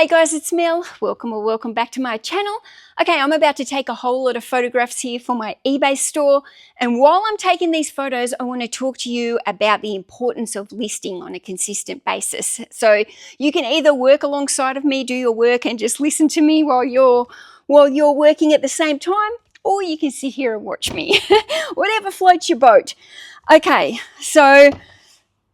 Hey guys, it's Mel. Welcome back to my channel. Okay, I'm about to take a whole lot of photographs here for my eBay store. And while I'm taking these photos, I want to talk to you about the importance of listing on a consistent basis. So you can either work alongside of me, do your work and just listen to me while you're working at the same time, or you can sit here and watch me. Whatever floats your boat. Okay, so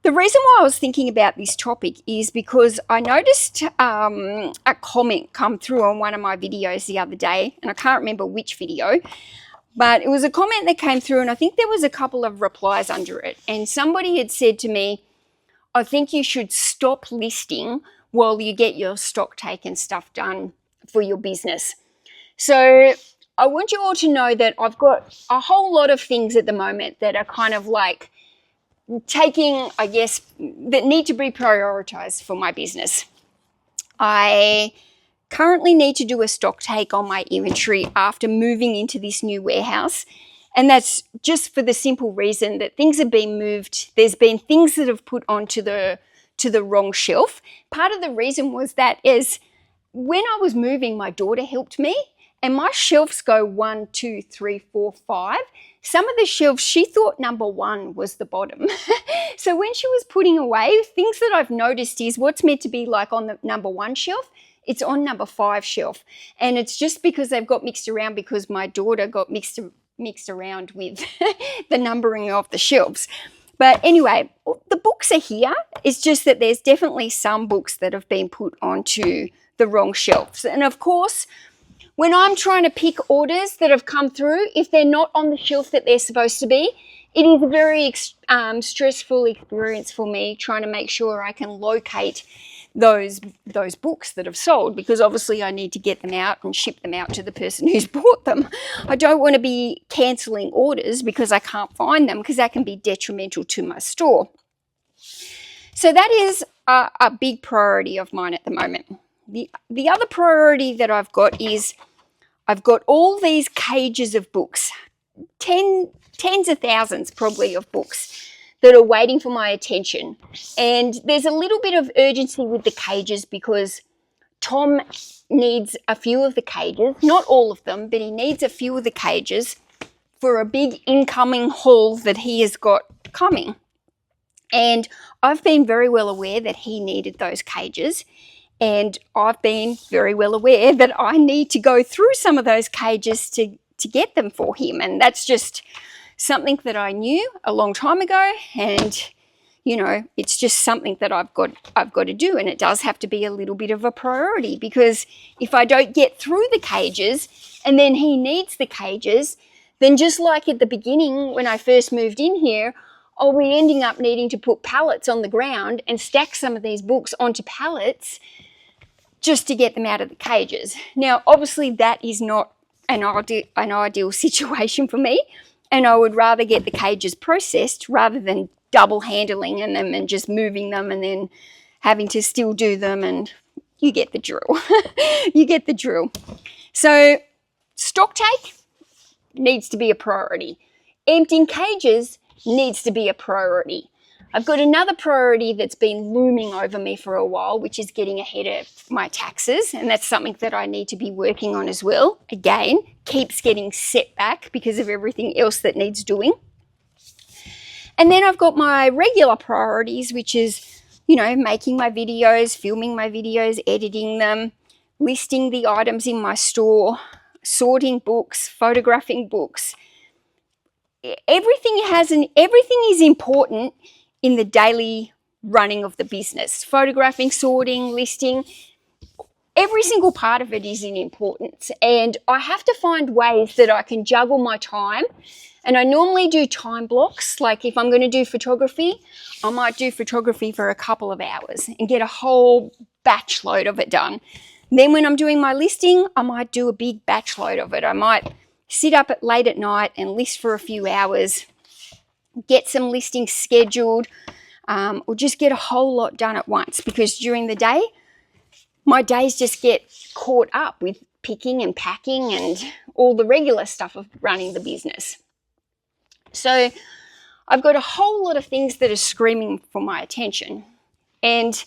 the reason why I was thinking about this topic is because I noticed a comment come through on one of my videos the other day, and I can't remember which video, but it was a comment that came through, and I think there was a couple of replies under it. And somebody had said to me, I think you should stop listing while you get your stock take and stuff done for your business. So I want you all to know that I've got a whole lot of things at the moment that are kind of like taking, I guess, that need to be prioritized for my business. I currently need to do a stock take on my inventory after moving into this new warehouse. And that's just for the simple reason that things have been moved. There's been things that have put onto the wrong shelf. Part of the reason was that is when I was moving, my daughter helped me. And my shelves go 1, 2, 3, 4, 5. Some of the shelves, she thought number 1 was the bottom. So when she was putting away, things that I've noticed is what's meant to be like on the number 1 shelf, it's on number 5 shelf. And it's just because they've got mixed around because my daughter got mixed around with the numbering of the shelves. But anyway, the books are here. It's just that there's definitely some books that have been put onto the wrong shelves. And of course, when I'm trying to pick orders that have come through, if they're not on the shelf that they're supposed to be, it is a very stressful experience for me trying to make sure I can locate those books that have sold, because obviously I need to get them out and ship them out to the person who's bought them. I don't want to be cancelling orders because I can't find them, because that can be detrimental to my store. So that is a big priority of mine at the moment. The other priority that I've got is I've got all these cages of books, tens of thousands probably of books that are waiting for my attention. And there's a little bit of urgency with the cages because Tom needs a few of the cages, not all of them, but he needs a few of the cages for a big incoming haul that he has got coming. And I've been very well aware that he needed those cages. And I've been very well aware that I need to go through some of those cages to get them for him. And that's just something that I knew a long time ago. And, you know, it's just something that I've got to do. And it does have to be a little bit of a priority, because if I don't get through the cages and then he needs the cages, then just like at the beginning when I first moved in here, I'll be ending up needing to put pallets on the ground and stack some of these books onto pallets just to get them out of the cages. Now, obviously, that is not an ideal situation for me, and I would rather get the cages processed rather than double handling them and just moving them and then having to still do them, and you get the drill. You get the drill. So, stock take needs to be a priority. Emptying cages needs to be a priority. I've got another priority that's been looming over me for a while, which is getting ahead of my taxes. And that's something that I need to be working on as well. Again, keeps getting set back because of everything else that needs doing. And then I've got my regular priorities, which is, you know, making my videos, filming my videos, editing them, listing the items in my store, sorting books, photographing books. Everything is important in the daily running of the business. Photographing, sorting, listing, every single part of it is in importance. And I have to find ways that I can juggle my time. And I normally do time blocks. Like if I'm going to do photography, I might do photography for a couple of hours and get a whole batch load of it done. Then when I'm doing my listing, I might do a big batch load of it. I might sit up late at night and list for a few hours, get some listings scheduled, or just get a whole lot done at once, because during the day, my days just get caught up with picking and packing and all the regular stuff of running the business. So I've got a whole lot of things that are screaming for my attention. And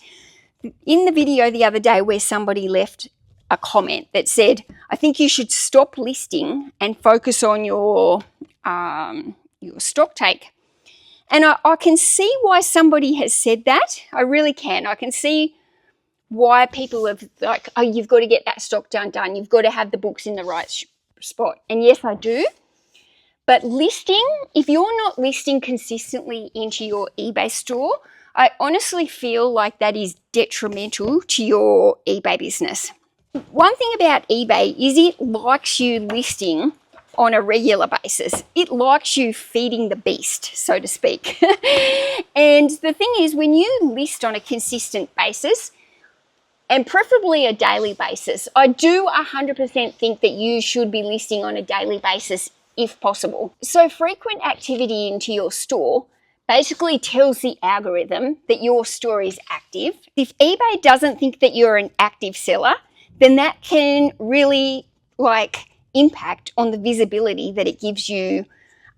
in the video the other day where somebody left a comment that said, I think you should stop listing and focus on your stock take. And I can see why somebody has said that. I really can. I can see why people have like, oh, you've got to get that stock done. You've got to have the books in the right spot. And yes, I do. But listing, if you're not listing consistently into your eBay store, I honestly feel like that is detrimental to your eBay business. One thing about eBay is it likes you listing on a regular basis. It likes you feeding the beast, so to speak. And the thing is, when you list on a consistent basis, and preferably a daily basis, I do 100% think that you should be listing on a daily basis if possible. So frequent activity into your store basically tells the algorithm that your store is active. If eBay doesn't think that you're an active seller, then that can really impact on the visibility that it gives you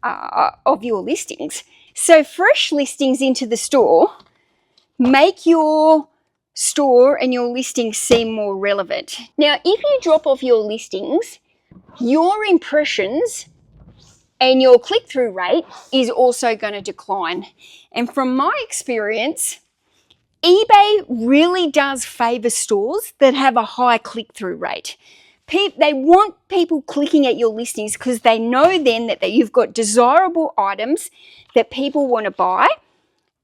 of your listings. So fresh listings into the store make your store and your listings seem more relevant. Now, if you drop off your listings, your impressions and your click-through rate is also going to decline. And from my experience, eBay really does favor stores that have a high click-through rate. They want people clicking at your listings because they know then that you've got desirable items that people want to buy,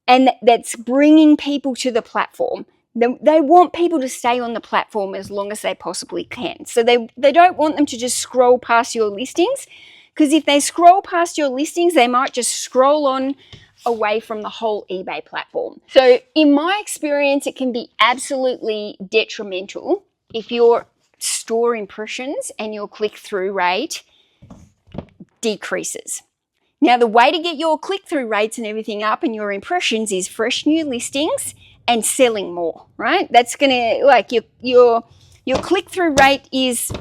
and that's bringing people to the platform. They want people to stay on the platform as long as they possibly can. So they don't want them to just scroll past your listings, because if they scroll past your listings, they might just scroll on away from the whole eBay platform. So in my experience, it can be absolutely detrimental if your store impressions and your click-through rate decreases. Now, the way to get your click-through rates and everything up and your impressions is fresh new listings and selling more, right? That's gonna, your click-through rate is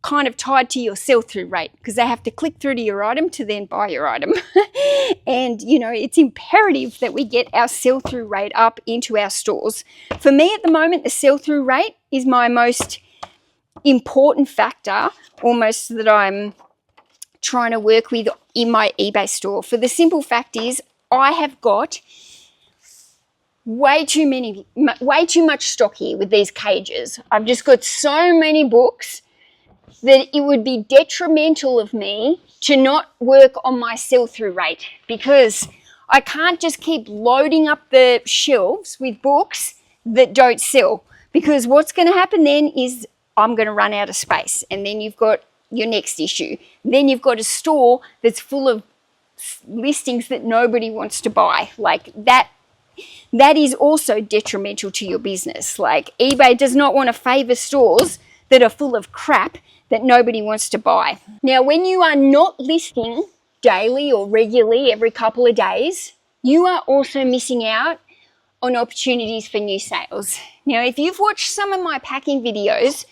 kind of tied to your sell-through rate, because they have to click through to your item to then buy your item. And, it's imperative that we get our sell-through rate up into our stores. For me at the moment, the sell-through rate is my most important factor, almost, that I'm trying to work with in my eBay store. For the simple fact is, I have got way too much stock here with these cages. I've just got so many books that it would be detrimental of me to not work on my sell-through rate, because I can't just keep loading up the shelves with books that don't sell, because what's going to happen then is I'm going to run out of space, and then you've got your next issue. Then you've got a store that's full of listings that nobody wants to buy. Like that is also detrimental to your business. Like, eBay does not want to favor stores that are full of crap that nobody wants to buy. Now, when you are not listing daily or regularly every couple of days, you are also missing out on opportunities for new sales. Now, if you've watched some of my packing videos,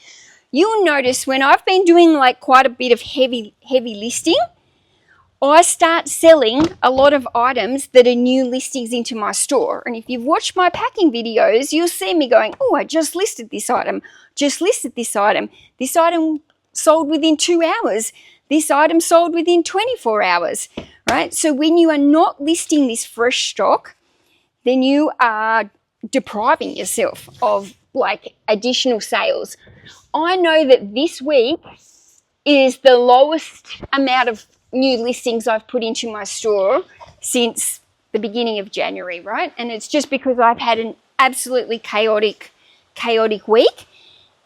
you'll notice when I've been doing quite a bit of heavy listing, I start selling a lot of items that are new listings into my store. And if you've watched my packing videos, you'll see me going, oh, I just listed this item, just listed this item. This item sold within 2 hours. This item sold within 24 hours, right? So when you are not listing this fresh stock, then you are depriving yourself of additional sales. I know that this week is the lowest amount of new listings I've put into my store since the beginning of January, right? And it's just because I've had an absolutely chaotic week.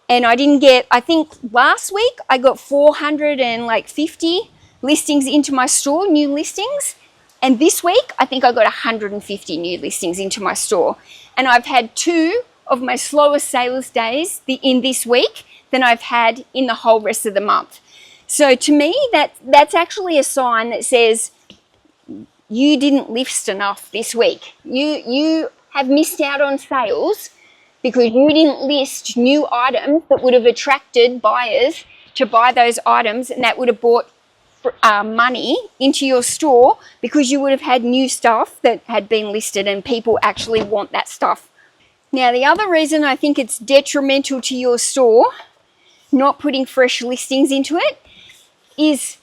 And I didn't get, I think last week I got 450 listings into my store, new listings. And this week, I think I got 150 new listings into my store. And I've had 2 of my slowest sales days in this week than I've had in the whole rest of the month. So to me, that's actually a sign that says you didn't list enough this week. You have missed out on sales because you didn't list new items that would have attracted buyers to buy those items, and that would have brought money into your store, because you would have had new stuff that had been listed and people actually want that stuff. Now, the other reason I think it's detrimental to your store, not putting fresh listings into it, is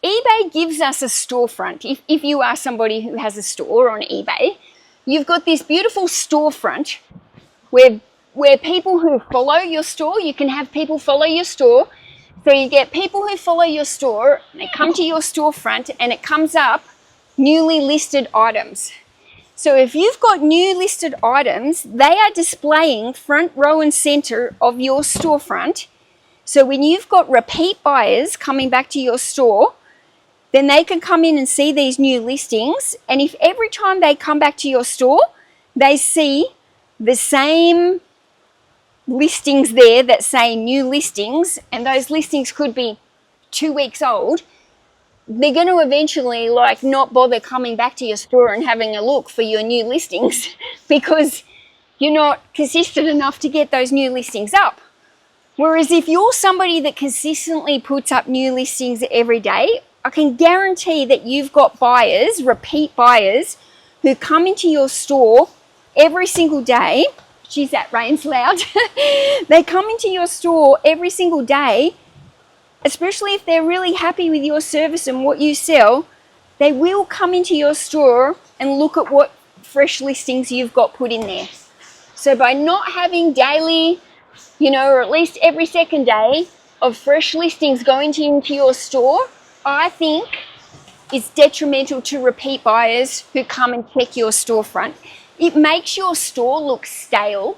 eBay gives us a storefront. If you are somebody who has a store on eBay, you've got this beautiful storefront where people who follow your store, you can have people follow your store. So you get people who follow your store, they come to your storefront and it comes up newly listed items. So if you've got new listed items, they are displaying front row and center of your storefront. So when you've got repeat buyers coming back to your store, then they can come in and see these new listings. And if every time they come back to your store, they see the same listings there that say new listings, and those listings could be 2 weeks old, they're going to eventually like not bother coming back to your store and having a look for your new listings because you're not consistent enough to get those new listings up. Whereas if you're somebody that consistently puts up new listings every day, I can guarantee that you've got buyers, repeat buyers, who come into your store every single day. Geez, that rain's loud. They come into your store every single day, especially if they're really happy with your service and what you sell. They will come into your store and look at what fresh listings you've got put in there. So by not having daily, or at least every second day of fresh listings going into your store, I think it's detrimental to repeat buyers who come and check your storefront. It makes your store look stale,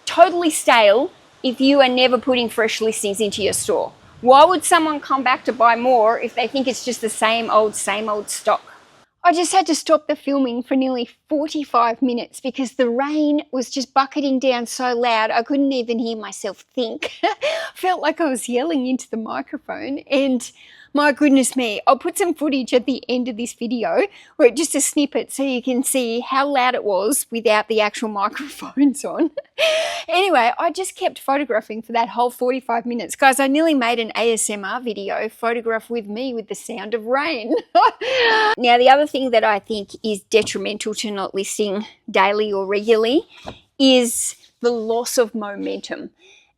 totally stale, if you are never putting fresh listings into your store. Why would someone come back to buy more if they think it's just the same old stock? I just had to stop the filming for nearly 45 minutes because the rain was just bucketing down so loud I couldn't even hear myself think. Felt like I was yelling into the microphone, and my goodness me, I'll put some footage at the end of this video, or just a snippet so you can see how loud it was without the actual microphones on. Anyway, I just kept photographing for that whole 45 minutes. Guys, I nearly made an ASMR video, photograph with me with the sound of rain. Now, the other thing that I think is detrimental to not listing daily or regularly is the loss of momentum.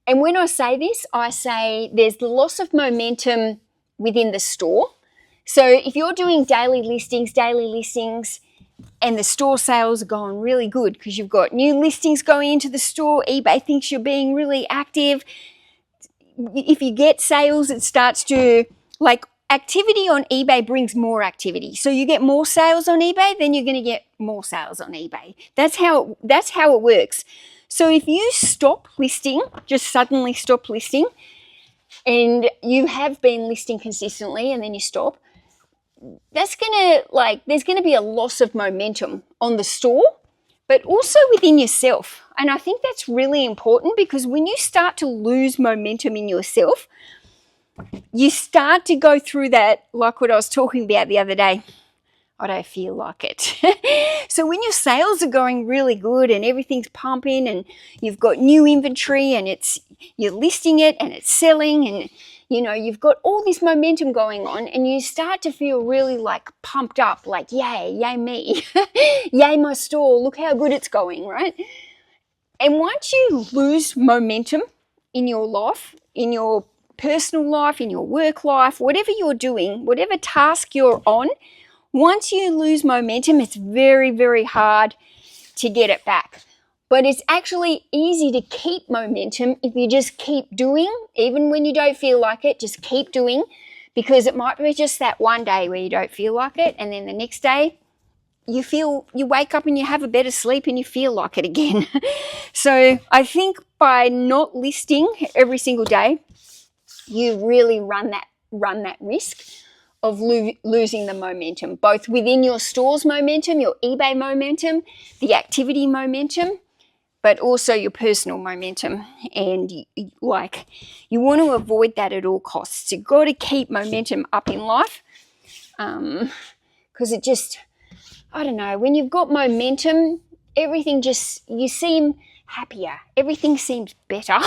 And when I say this, I say there's the loss of momentum within the store. So if you're doing daily listings, and the store sales are going really good because you've got new listings going into the store, eBay thinks you're being really active. If you get sales, it starts to, like, activity on eBay brings more activity. So you get more sales on eBay, then you're going to get more sales on eBay. That's how it works. So if you stop listing, just suddenly stop listing, and you have been listing consistently and then you stop, there's going to be a loss of momentum on the store, but also within yourself. And I think that's really important because when you start to lose momentum in yourself, you start to go through that, like what I was talking about the other day. I don't feel like it. So when your sales are going really good and everything's pumping and you've got new inventory and you're listing it and it's selling and you've got all this momentum going on, and you start to feel really like pumped up, like yay me, yay my store, look how good it's going, right? And once you lose momentum in your life, in your personal life, in your work life, whatever you're doing, whatever task you're on, once you lose momentum, it's very, very hard to get it back. But it's actually easy to keep momentum if you just keep doing, even when you don't feel like it, just keep doing, because it might be just that one day where you don't feel like it, and then the next day you wake up and you have a better sleep and you feel like it again. So I think by not listing every single day, you really run that risk of losing the momentum, both within your store's momentum, your eBay momentum, the activity momentum, but also your personal momentum. And you want to avoid that at all costs. You've got to keep momentum up in life, because it just, I don't know, when you've got momentum, everything you seem happier. Everything seems better.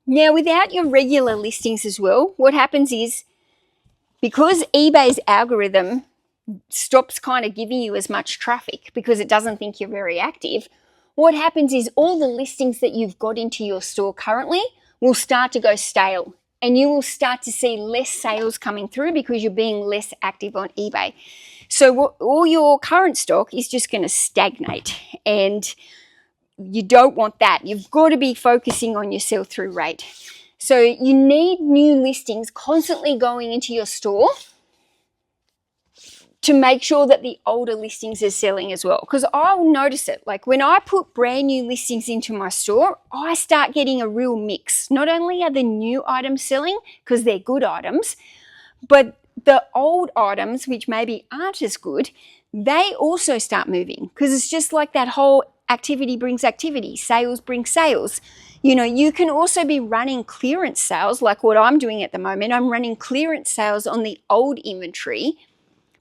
Now, without your regular listings as well, what happens is, because eBay's algorithm stops kind of giving you as much traffic because it doesn't think you're very active, what happens is all the listings that you've got into your store currently will start to go stale, and you will start to see less sales coming through because you're being less active on eBay. So all your current stock is just going to stagnate, and you don't want that. You've got to be focusing on your sell-through rate. So you need new listings constantly going into your store to make sure that the older listings are selling as well. Because I'll notice it. Like when I put brand new listings into my store, I start getting a real mix. Not only are the new items selling because they're good items, but the old items, which maybe aren't as good, they also start moving. Because it's just like that whole activity brings activity, sales bring sales. You know, you can also be running clearance sales like what I'm doing at the moment. I'm running clearance sales on the old inventory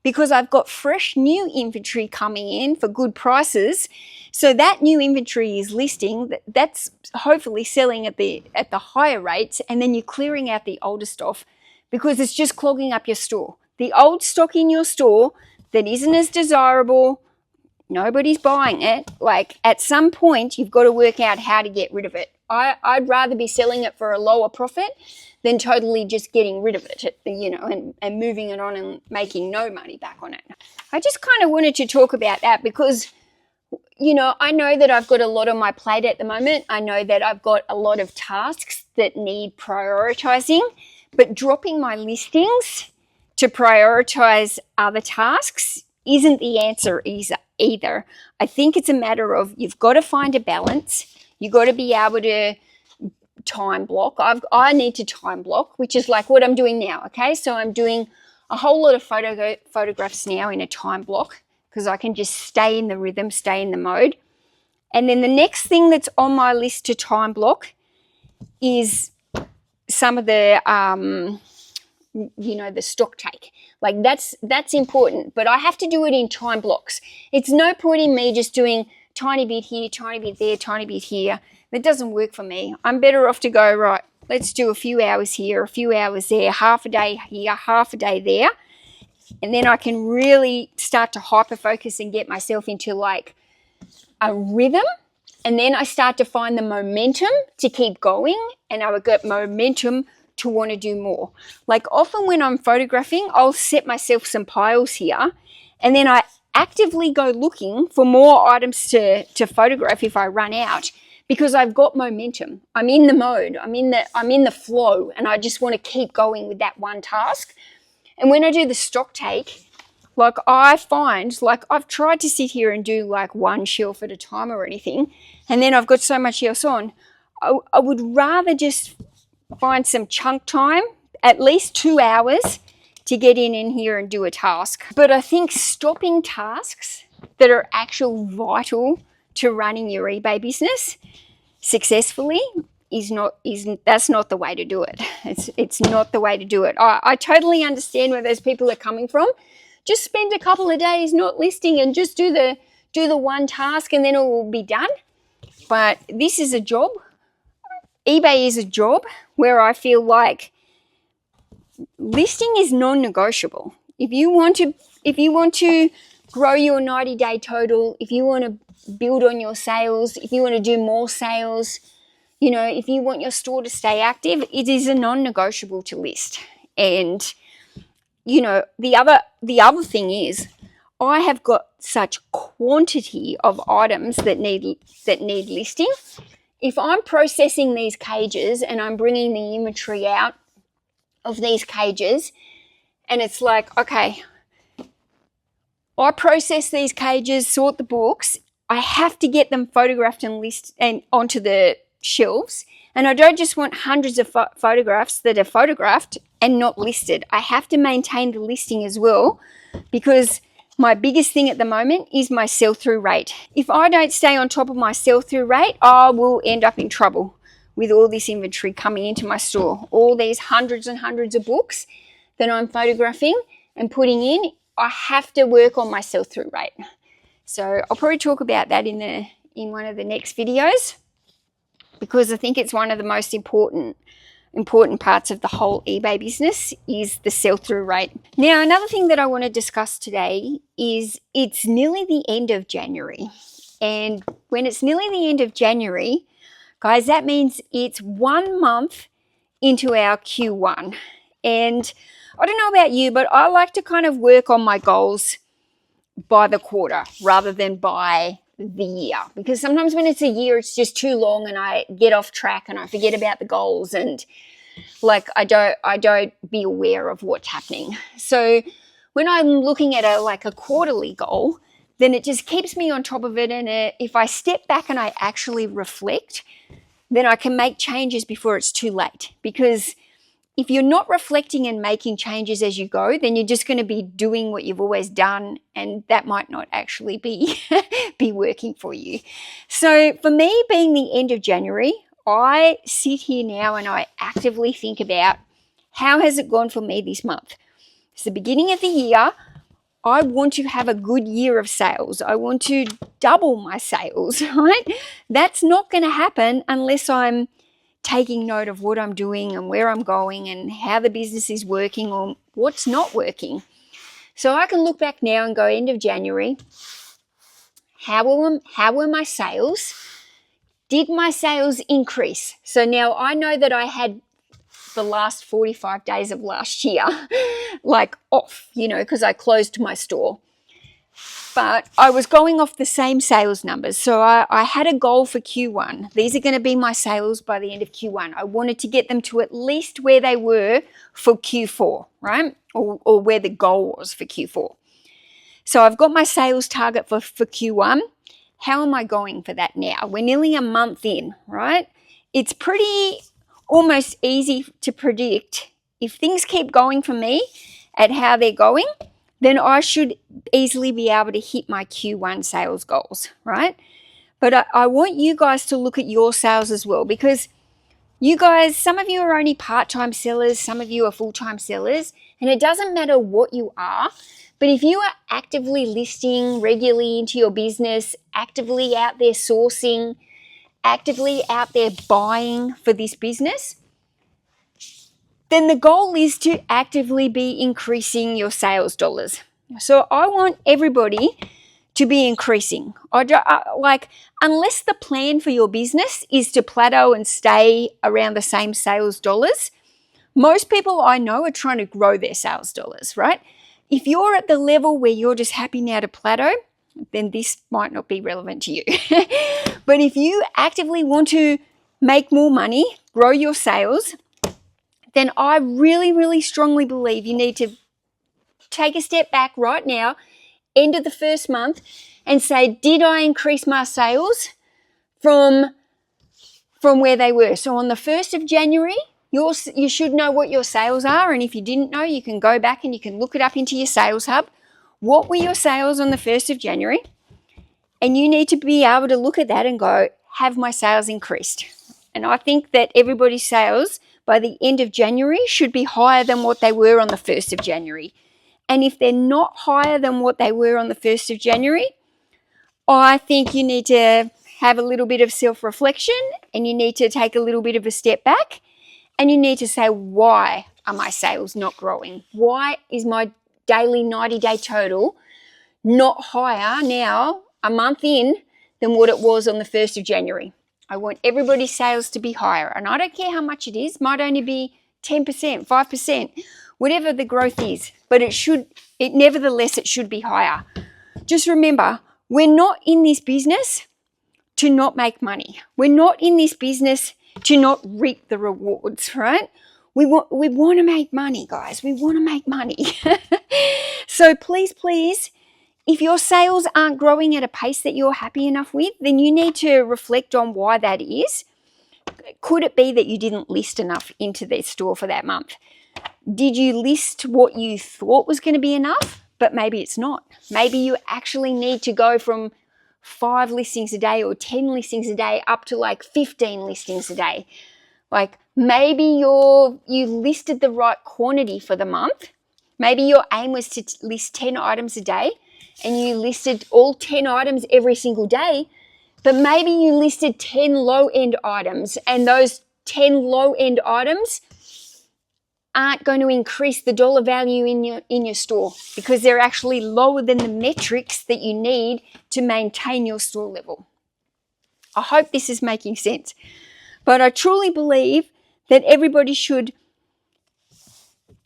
because I've got fresh new inventory coming in for good prices. So that new inventory is listing, that's hopefully selling at the higher rates, and then you're clearing out the older stuff because it's just clogging up your store. The old stock in your store that isn't as desirable, nobody's buying it. Like at some point, you've got to work out how to get rid of it. I'd rather be selling it for a lower profit than totally just getting rid of it, you know, and moving it on and making no money back on it. I just kind of wanted to talk about that because, you know, I know that I've got a lot on my plate at the moment. I know that I've got a lot of tasks that need prioritizing, but dropping my listings to prioritize other tasks isn't the answer either. I think it's a matter of you've got to find a balance. You've got to be able to time block. I need to time block, which is like what I'm doing now, okay? So I'm doing a whole lot of photographs now in a time block because I can just stay in the rhythm, stay in the mode. And then the next thing that's on my list to time block is some of the, you know, the stock take. Like that's important, but I have to do it in time blocks. It's no point in me just doing tiny bit here, tiny bit there, tiny bit here. That doesn't work for me. I'm better off to go, right, let's do a few hours here, a few hours there, half a day here, half a day there. And then I can really start to hyper-focus and get myself into like a rhythm. And then I start to find the momentum to keep going, and I would get momentum to want to do more. Like often when I'm photographing, I'll set myself some piles here, and then I actively go looking for more items to photograph if I run out, because I've got momentum. I'm in the mode, I'm in the flow, and I just want to keep going with that one task. And when I do the stock take, like I find, like I've tried to sit here and do like one shelf at a time or anything, and then I've got so much else on. I would rather just find some chunk time, at least 2 hours, to get in here and do a task. But I think stopping tasks that are actually vital to running your eBay business successfully that's not the way to do it. It's not the way to do it. I totally understand where those people are coming from. Just spend a couple of days not listing and just do the one task and then it will be done. But this is a job. eBay is a job where I feel like listing is non-negotiable. If you want to grow your 90-day total, if you want to build on your sales, if you want to do more sales, you know, if you want your store to stay active, it is a non-negotiable to list. And, you know, the other thing is I have got such quantity of items that need listing. If I'm processing these cages and I'm bringing the inventory out of these cages, and it's like, okay, I process these cages, sort the books, I have to get them photographed and list and onto the shelves. And I don't just want hundreds of photographs that are photographed and not listed. I have to maintain the listing as well, because my biggest thing at the moment is my sell-through rate. If I don't stay on top of my sell-through rate, I will end up in trouble with all this inventory coming into my store. All these hundreds and hundreds of books that I'm photographing and putting in, I have to work on my sell-through rate. So I'll probably talk about that in one of the next videos, because I think it's one of the most important parts of the whole eBay business is the sell-through rate. Now, another thing that I want to discuss today is it's nearly the end of January, and when it's nearly the end of January, guys, that means it's 1 month into our Q1. And I don't know about you, but I like to kind of work on my goals by the quarter rather than by the year, because sometimes when it's a year, it's just too long and I get off track and I forget about the goals, and like I don't be aware of what's happening. So when I'm looking at a quarterly goal, then it just keeps me on top of it. And if I step back and I actually reflect, then I can make changes before it's too late. Because if you're not reflecting and making changes as you go, then you're just going to be doing what you've always done, and that might not actually be be working for you. So for me, being the end of January, I sit here now and I actively think about, how has it gone for me this month? It's the beginning of the year. I want to have a good year of sales. I want to double my sales, right? That's not going to happen unless I'm taking note of what I'm doing and where I'm going and how the business is working or what's not working. So I can look back now and go, end of January, how were my sales? Did my sales increase? So now I know that I had the last 45 days of last year like off, because I closed my store. But I was going off the same sales numbers. So I had a goal for Q1. These are going to be my sales by the end of Q1. I wanted to get them to at least where they were for Q4, right? Or where the goal was for Q4. So I've got my sales target for Q1. How am I going for that now? We're nearly a month in, right? It's pretty almost easy to predict. If things keep going for me at how they're going, then I should easily be able to hit my Q1 sales goals, right? But I want you guys to look at your sales as well, because you guys, some of you are only part-time sellers, some of you are full-time sellers, and it doesn't matter what you are, but if you are actively listing regularly into your business, actively out there sourcing, actively out there buying for this business, then the goal is to actively be increasing your sales dollars. So I want everybody to be increasing. Unless the plan for your business is to plateau and stay around the same sales dollars, most people I know are trying to grow their sales dollars, right? If you're at the level where you're just happy now to plateau, then this might not be relevant to you. But if you actively want to make more money, grow your sales, then I really, really strongly believe you need to take a step back right now, end of the first month, and say, did I increase my sales from where they were? So on the 1st of January, you should know what your sales are. And if you didn't know, you can go back and you can look it up into your sales hub. What were your sales on the 1st of January? And you need to be able to look at that and go, have my sales increased? And I think that everybody's sales by the end of January should be higher than what they were on the 1st of January. And if they're not higher than what they were on the 1st of January, I think you need to have a little bit of self-reflection, and you need to take a little bit of a step back, and you need to say, why are my sales not growing? Why is my daily 90-day total not higher now, a month in, than what it was on the 1st of January? I want everybody's sales to be higher, and I don't care how much it is. It might only be 10%, 5%, whatever the growth is, but nevertheless, it should be higher. Just remember, we're not in this business to not make money. We're not in this business to not reap the rewards, right? We want to make money, guys. We want to make money. So please, if your sales aren't growing at a pace that you're happy enough with, then you need to reflect on why that is. Could it be that you didn't list enough into their store for that month? Did you list what you thought was going to be enough, but maybe it's not? Maybe you actually need to go from 5 listings a day or 10 listings a day up to like 15 listings a day. Like maybe you listed the right quantity for the month. Maybe your aim was to list 10 items a day, and you listed all 10 items every single day, but maybe you listed 10 low-end items, and those 10 low-end items aren't going to increase the dollar value in your store because they're actually lower than the metrics that you need to maintain your store level. I hope this is making sense. But I truly believe that everybody should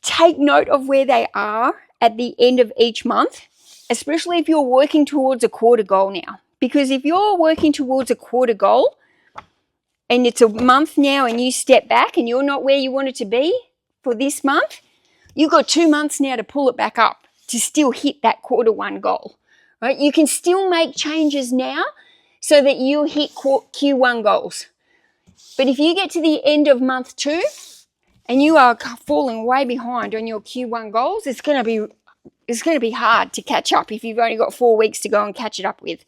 take note of where they are at the end of each month, especially if you're working towards a quarter goal now. Because if you're working towards a quarter goal and it's a month now and you step back and you're not where you wanted to be for this month, you've got 2 months now to pull it back up to still hit that quarter one goal, right? You can still make changes now so that you hit Q1 goals. But if you get to the end of month 2 and you are falling way behind on your Q1 goals, it's going to be hard to catch up if you've only got 4 weeks to go and catch it up with.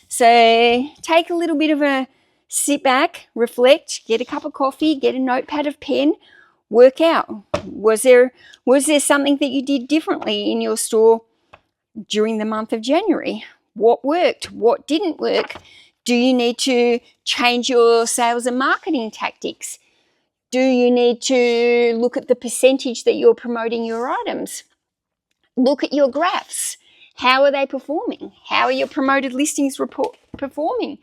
So take a little bit of a sit back, reflect, get a cup of coffee, get a notepad of pen, work out. Was there something that you did differently in your store during the month of January? What worked? What didn't work? Do you need to change your sales and marketing tactics? Do you need to look at the percentage that you're promoting your items? Look at your graphs. How are they performing? How are your promoted listings performing?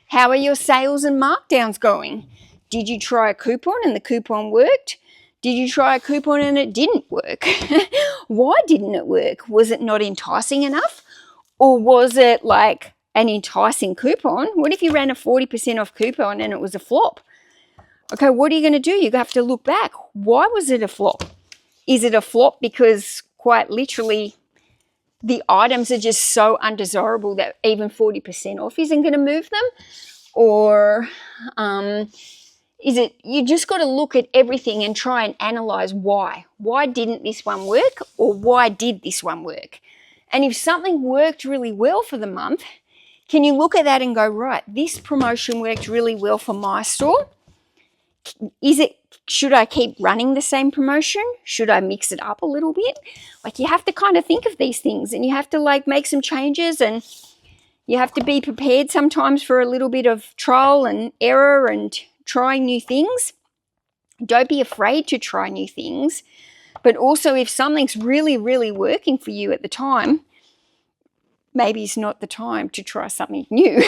How are your sales and markdowns going? Did you try a coupon and the coupon worked? Did you try a coupon and it didn't work? Why didn't it work? Was it not enticing enough? Or was it like an enticing coupon? What if you ran a 40% off coupon and it was a flop? Okay, what are you going to do? You have to look back. Why was it a flop? Is it a flop because quite literally the items are just so undesirable that even 40% off isn't going to move them? Or is it you just got to look at everything and try and analyze why? Why didn't this one work, or why did this one work? And if something worked really well for the month, can you look at that and go, right, this promotion worked really well for my store? Should I keep running the same promotion? Should I mix it up a little bit? Like, you have to kind of think of these things, and you have to like make some changes, and you have to be prepared sometimes for a little bit of trial and error and trying new things. Don't be afraid to try new things. But also, if something's really, really working for you at the time, maybe it's not the time to try something new.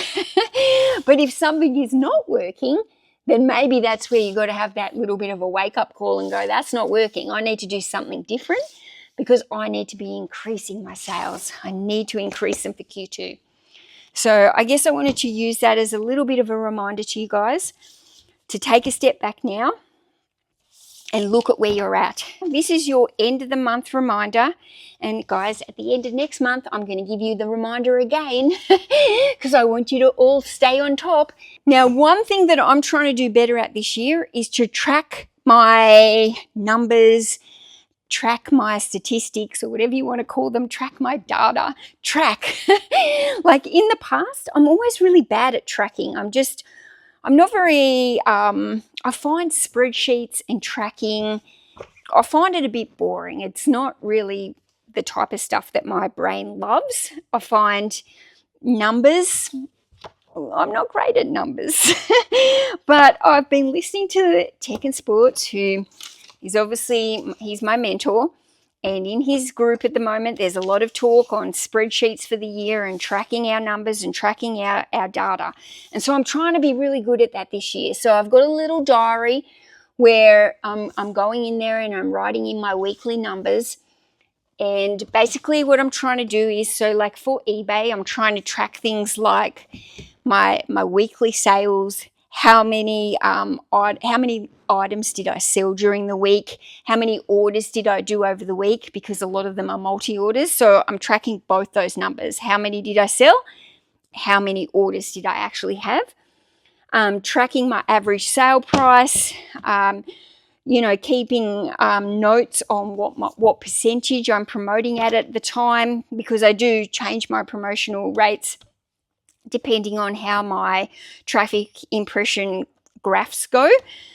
But if something is not working, then maybe that's where you got to have that little bit of a wake-up call and go, that's not working. I need to do something different because I need to be increasing my sales. I need to increase them for Q2. So I guess I wanted to use that as a little bit of a reminder to you guys to take a step back now and look at where you're at. This is your end of the month reminder. And guys, at the end of next month, I'm going to give you the reminder again because I want you to all stay on top. Now, one thing that I'm trying to do better at this year is to track my numbers, track my statistics, or whatever you want to call them, track my data, track. Like in the past, I'm always really bad at tracking. I'm not very, I find spreadsheets and tracking, I find it a bit boring. It's not really the type of stuff that my brain loves. I find numbers, I'm not great at numbers. But I've been listening to Tech and Sports, who is obviously, he's my mentor. And in his group at the moment, there's a lot of talk on spreadsheets for the year and tracking our numbers and tracking our data. And so I'm trying to be really good at that this year. So I've got a little diary where I'm going in there and I'm writing in my weekly numbers. And basically what I'm trying to do is, so like for eBay, I'm trying to track things like my weekly sales, how many items did I sell during the week, how many orders did I do over the week, because a lot of them are multi-orders. So I'm tracking both those numbers. How many did I sell? How many orders did I actually have? Tracking my average sale price, keeping notes on what percentage I'm promoting at the time, because I do change my promotional rates depending on how my traffic impression graphs go.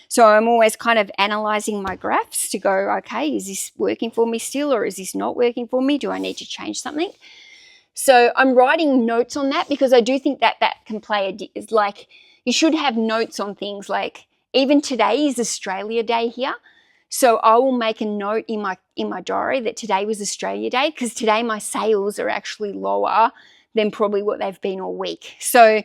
So I'm always kind of analyzing my graphs to go, okay, is this working for me still, or is this not working for me? Do I need to change something? So I'm writing notes on that because I do think that can play is like, you should have notes on things. Like, even today is Australia Day here. So I will make a note in my diary that today was Australia Day, because today my sales are actually lower than probably what they've been all week. So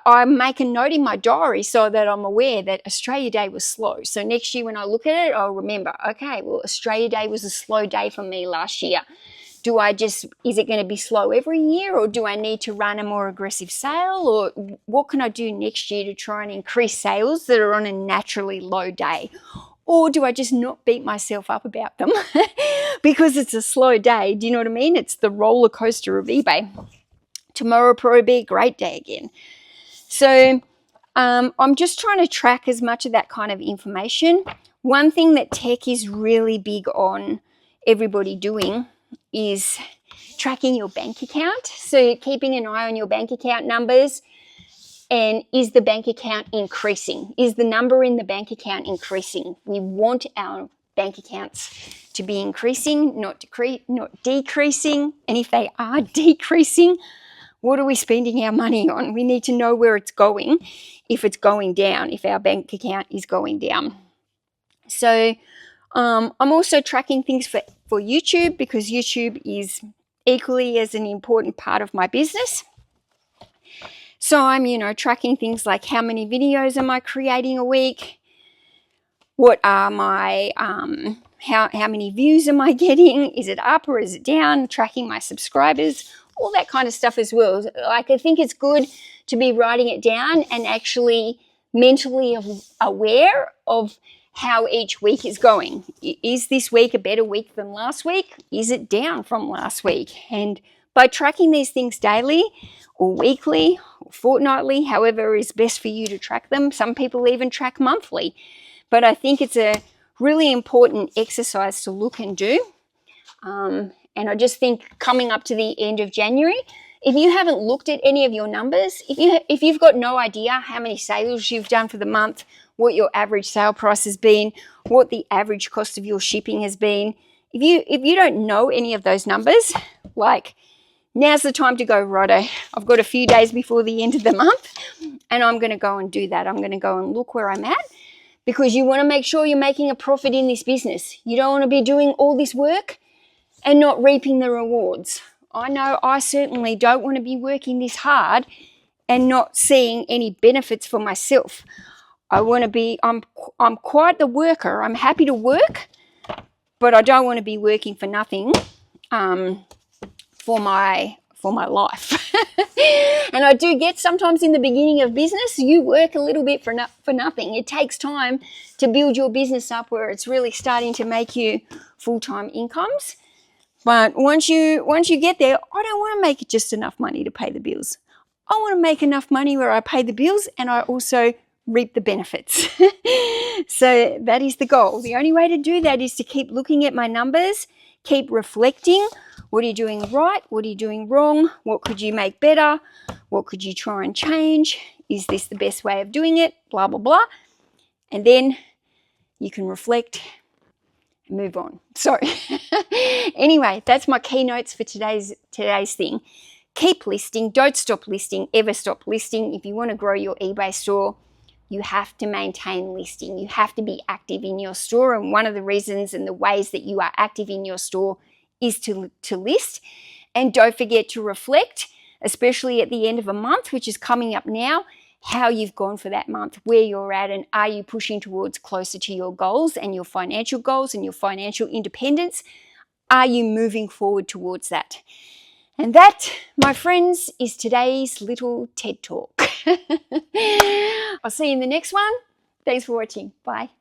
I make a note in my diary so that I'm aware that Australia Day was slow. So next year when I look at it, I'll remember, okay, well, Australia Day was a slow day for me last year. Is it going to be slow every year, or do I need to run a more aggressive sale, or what can I do next year to try and increase sales that are on a naturally low day? Or do I just not beat myself up about them because it's a slow day? Do you know what I mean? It's the roller coaster of eBay. Tomorrow will probably be a great day again. So I'm just trying to track as much of that kind of information. One thing that tech is really big on everybody doing is tracking your bank account. So keeping an eye on your bank account numbers. And is the bank account increasing? Is the number in the bank account increasing? We want our bank accounts to be increasing, not decreasing. And if they are decreasing, what are we spending our money on? We need to know where it's going if it's going down, if our bank account is going down. So I'm also tracking things for YouTube, because YouTube is equally as an important part of my business. So I'm, tracking things like how many videos am I creating a week? What are my, how many views am I getting? Is it up or is it down? Tracking my subscribers, all that kind of stuff as well. Like, I think it's good to be writing it down and actually mentally aware of how each week is going. Is this week a better week than last week? Is it down from last week? And by tracking these things daily or weekly or fortnightly, however is best for you to track them. Some people even track monthly. But I think it's a really important exercise to look and do. And I just think coming up to the end of January, if you haven't looked at any of your numbers, if you've got no idea how many sales you've done for the month, what your average sale price has been, what the average cost of your shipping has been, if you don't know any of those numbers, like, now's the time to go, righto, I've got a few days before the end of the month and I'm going to go and do that. I'm going to go and look where I'm at, because you want to make sure you're making a profit in this business. You don't want to be doing all this work and not reaping the rewards. I know I certainly don't want to be working this hard and not seeing any benefits for myself. I want to be, I'm quite the worker. I'm happy to work, but I don't want to be working for nothing. For my life. And I do get sometimes in the beginning of business, you work a little bit for nothing. It takes time to build your business up where it's really starting to make you full-time incomes. But once you get there, I don't want to make just enough money to pay the bills. I want to make enough money where I pay the bills and I also reap the benefits. So that is the goal. The only way to do that is to keep looking at my numbers, keep reflecting. What are you doing right? What are you doing wrong? What could you make better? What could you try and change? Is this the best way of doing it? Blah, blah, blah. And then you can reflect and move on. So anyway, that's my keynotes for today's thing. Keep listing. Don't stop listing. Ever stop listing. If you want to grow your eBay store, you have to maintain listing. You have to be active in your store. And one of the reasons and the ways that you are active in your store is to list. And don't forget to reflect, especially at the end of a month, which is coming up now, how you've gone for that month, where you're at, and are you pushing towards closer to your goals and your financial independence? Are you moving forward towards that? And that, my friends, is today's little TED Talk. I'll see you in the next one. Thanks for watching. Bye.